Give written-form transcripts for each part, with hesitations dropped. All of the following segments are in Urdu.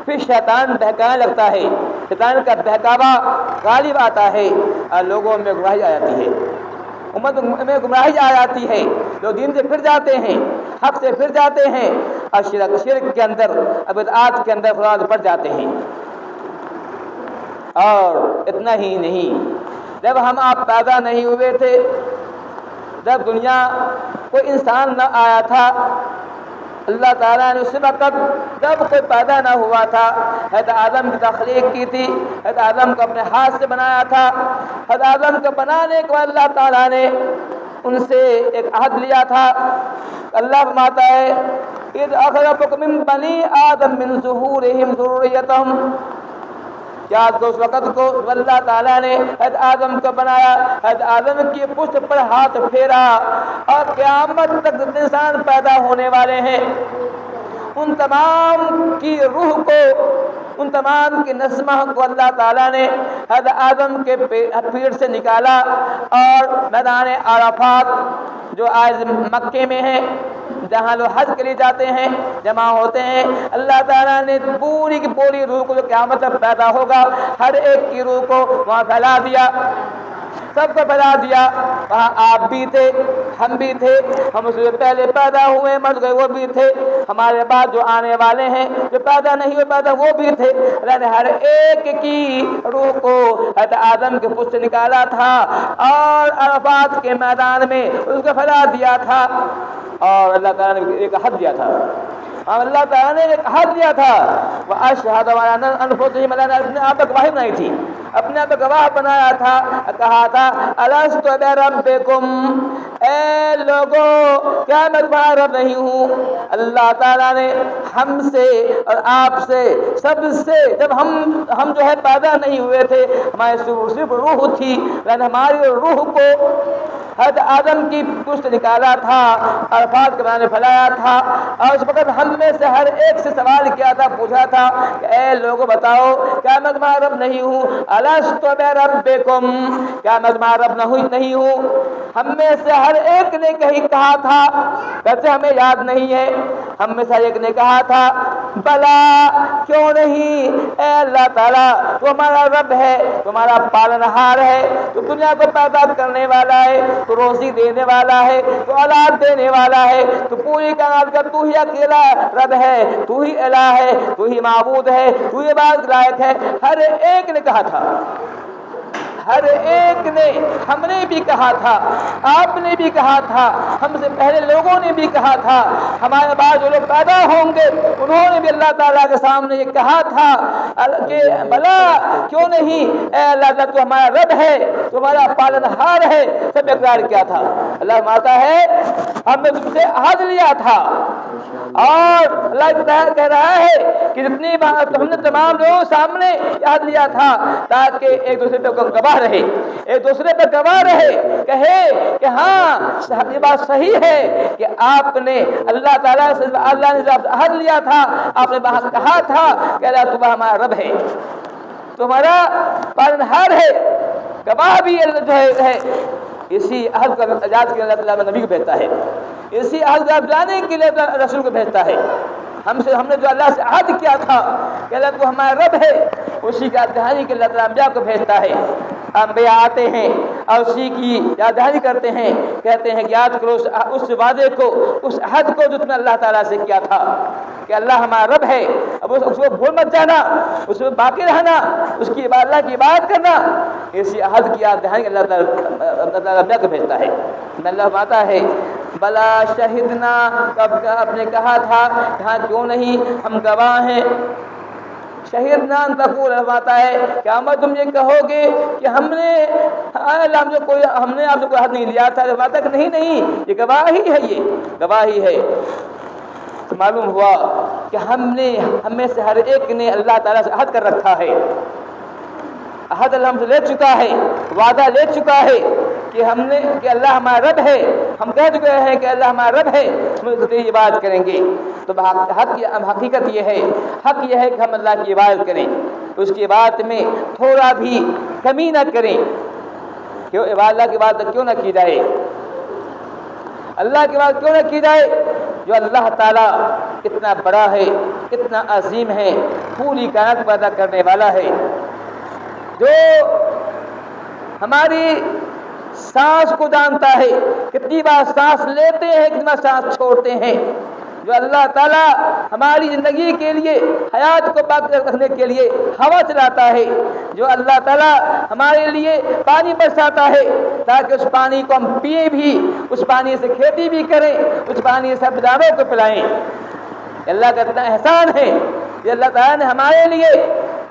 پھر شیطان بہکانے لگتا ہے، شیطان کا بہکاوا غالب آتا ہے اور لوگوں میں گمراہی آ جاتی ہے، امت میں گمراہی آ جاتی ہے، لوگ دین سے پھر جاتے ہیں، حق سے پھر جاتے ہیں اور شرک کے اندر، بدعات کے اندر خراب پڑ جاتے ہیں۔ اور اتنا ہی نہیں، جب ہم آپ پیدا نہیں ہوئے تھے، جب دنیا کوئی انسان نہ آیا تھا، اللہ تعالیٰ نے اس وقت جب کوئی پیدا نہ ہوا تھا، حضرت آدم کی تخلیق کی تھی، حضرت آدم کو اپنے ہاتھ سے بنایا تھا۔ حضرت آدم کو بنانے کے بعد اللہ تعالیٰ نے ان سے ایک عہد لیا تھا۔ اللہ فرماتا ہے اذ اخرجکم من بنی آدم من ظہورہم ذریتہم، یاد کرو اس وقت کو اللہ تعالیٰ نے حضرت آدم کو بنایا، حضرت آدم کی پشت پر ہاتھ پھیرا اور قیامت تک جتنے انسان پیدا ہونے والے ہیں ان تمام کی روح کو، ان تمام کی نسمہ کو اللہ تعالیٰ نے حضرت آدم کے پیٹ سے نکالا اور میدان عرفات جو آج مکے میں ہے، جہاں لوگ حج کے لیے جاتے ہیں، جمع ہوتے ہیں، اللہ تعالیٰ نے پوری کی پوری روح کو جو قیامت تک پیدا ہوگا ہر ایک کی روح کو وہاں پھیلا دیا، سب کو پھیلا دیا۔ وہاں آپ بھی تھے، ہم بھی تھے، ہم اس سے پہلے پیدا ہوئے مر گئے وہ بھی تھے، ہمارے بعد جو آنے والے ہیں جو پیدا نہیں ہوئے پیدا وہ بھی تھے۔ اللہ نے ہر ایک کی روح کو حضرت آدم کے پشت سے نکالا تھا اور عرفات کے میدان میں اس کو پھیلا دیا تھا، اور اللہ تعالیٰ نے ایک عہد دیا تھا، اللہ تعالیٰ نے ایک عہد دیا تھا، وَأَشْهَدَ عَلَىٰ أَنفُسِهِمْ، اللہ نے اپنے آپ کو گواہی بنائی تھی، اپنے آپ کو گواہ بنایا تھا، کہا تھا أَلَسْتُ بِرَبِّكُمْ، اے لوگو کیا میں تمہارا رب نہیں ہوں؟ اللہ تعالیٰ نے ہم سے اور آپ سے سب سے، جب ہم جو ہے پیدا نہیں ہوئے تھے، ہمارے صرف روح تھی، اللہ نے ہماری روح کو حضرت آدم کی پشت نکالا تھا، عرفات کے بارے میں پھیلایا تھا، اور اس وقت ہم میں سے ہر ایک سے سوال کیا تھا، پوچھا تھا کہ اے لوگوں بتاؤ کیا میں تمہارا رب نہیں ہوں؟ الست بربکم، کیا میں تمہارا رب نہیں ہوں؟ ہم میں سے ہر ایک نے کہا تھا، ویسے ہمیں یاد نہیں ہے، ہم میں سے ہر ایک نے کہا تھا بلا، کیوں نہیں اے اللہ تعالیٰ، تو ہمارا رب ہے، تمہارا پالنہار ہے، تو دنیا کو پیدا کرنے والا ہے، تو روزی دینے والا ہے، تو اولاد دینے والا ہے، تو پوری کائنات کا تو ہی اکیلا رب ہے، تو ہی الہ ہے، تو ہی معبود ہے، تو ہی عبادت لائق ہے۔ ہر ایک نے کہا تھا، ہر ایک نے، ہم نے بھی کہا تھا، آپ نے بھی کہا تھا، ہم سے پہلے لوگوں نے بھی کہا تھا، ہمارے بعد جو لوگ پیدا ہوں گے انہوں نے بھی اللہ تعالیٰ کے سامنے یہ کہا تھا کہ بلا، کیوں نہیں اے اللہ تعالیٰ، تو ہمارا رب ہے، تو ہمارا پالنہار ہے، سب اقرار کیا تھا۔ اللہ ماتا ہے ہم نے تم سے عہد لیا تھا، اور اللہ کہہ رہا ہے کہ جتنی بات ہم نے تمام لوگوں سامنے عہد لیا تھا تاکہ ایک دوسرے پہ گواہ رہے، ایک دوسرے پہ گواہ رہے، کہے کہ ہاں یہ بات صحیح ہے کہ آپ نے اللہ تعالیٰ سے، اللہ نے جب عہد لیا تھا آپ نے وہاں کہا تھا کہ اللہ تو ہمارا رب ہے، تمہارا پالنہار ہے، گواہ بھی اللہ جو ہے۔ اسی عہد کا اجاز کے اللہ تعالیٰ نبی کو بھیجتا ہے، اسی عہد کو جانے کے لیے رسول کو بھیجتا ہے۔ ہم نے جو اللہ سے عہد کیا تھا کہ اللہ تو ہمارا رب ہے، اسی کا دہانی کے اللہ تعالیٰ انبیاء کو بھیجتا ہے۔ انبیاء آتے ہیں اور اسی کی یاد دہانی کرتے ہیں، کہتے ہیں کہ یاد کرو اس وعدے کو، اس عہد کو جو تم نے اللہ تعالیٰ سے کیا تھا کہ اللہ ہمارا رب ہے، اب اس کو بھول مت جانا، اس میں باقی رہنا، اس کی اللہ کی عبادت کرنا۔ اسی عہد کی یاد دہانی اللہ تعالیٰ انبیاء کو بھیجتا ہے۔ اللہ آتا ہے بلا شہدنا، کب آپ نے کہا تھا ہاں کیوں نہیں ہم گواہ ہیں، شہیدنا ان تقول، فرماتا ہے قیامت تم یہ کہو گے کہ ہم نے آپ سے کوئی حد نہیں لیا تھا، فرماتا کہ نہیں یہ گواہی ہے، یہ گواہی ہے۔ تو معلوم ہوا کہ ہم میں سے ہر ایک نے اللہ تعالیٰ سے عہد کر رکھا ہے، عہد اللہ ہم سے لے چکا ہے، وعدہ لے چکا ہے کہ اللہ ہمارا رب ہے، ہم کہہ چکے ہیں کہ اللہ ہمارا رب ہے، ہم اس کی عبادت کریں گے۔ تو حقیقت یہ ہے، حق یہ ہے کہ ہم اللہ کی عبادت کریں، اس کی عبادت میں تھوڑا بھی کمی نہ کریں۔ کیوں اللہ کی عبادت کیوں نہ کی جائے، اللہ کی بات کیوں نہ کی جائے؟ جو اللہ تعالیٰ اتنا بڑا ہے، اتنا عظیم ہے، پوری کائنات پیدا کرنے والا ہے، جو ہماری سانس کو جانتا ہے، کتنی بار سانس لیتے ہیں، کتنا سانس چھوڑتے ہیں، جو اللہ تعالیٰ ہماری زندگی کے لیے، حیات کو باقی رکھنے کے لیے ہوا چلاتا ہے، جو اللہ تعالیٰ ہمارے لیے پانی برساتا ہے تاکہ اس پانی کو ہم پیئیں بھی، اس پانی سے کھیتی بھی کریں، اس پانی سے جانوروں کو پلائیں۔ اللہ کا اتنا احسان ہے کہ اللہ تعالیٰ نے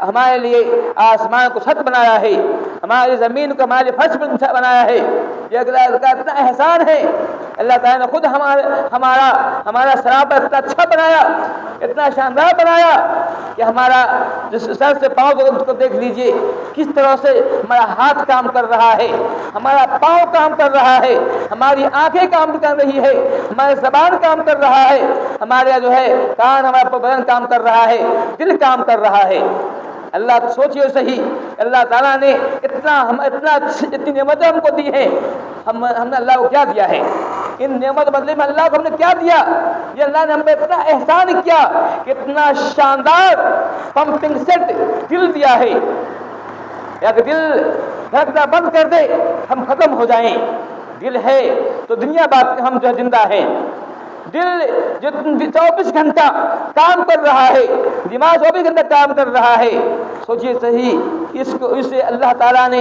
ہمارے لیے آسمان کو چھت بنایا ہے، ہماری زمین کو ہمارے فرش بنایا ہے۔ یہ اللہ کا اتنا احسان ہے۔ اللہ تعالیٰ نے خود ہمارا سراپا اتنا اچھا بنایا، اتنا شاندار بنایا کہ ہمارا جس سر سے پاؤں کو دیکھ لیجئے کس طرح سے ہمارا ہاتھ کام کر رہا ہے، ہمارا پاؤں کام کر رہا ہے، ہماری آنکھیں کام کر رہی ہے، ہماری زبان کام کر رہا ہے، ہمارے جو ہے کان، ہمارا بدن کام کر رہا ہے، دل کام کر رہا ہے۔ اللہ سوچئے صحیح، اللہ تعالیٰ نے اتنی نعمتیں ہم کو دی ہیں، ہم نے اللہ کو کیا دیا ہے؟ ان نعمت بدلے میں اللہ کو ہم نے کیا دیا؟ یہ اللہ نے ہم پہ اتنا احسان کیا کہ اتنا شاندار پمپنگ سیٹ دل دیا ہے، یا کہ دل دھڑکنا بند کر دے ہم ختم ہو جائیں۔ دل ہے تو دنیا بات ہم جو زندہ ہیں۔ دل جو 24 گھنٹہ کام کر رہا ہے، دماغ 24 گھنٹہ کام کر رہا ہے۔ سوچئے صحیح، اسے اللہ تعالیٰ نے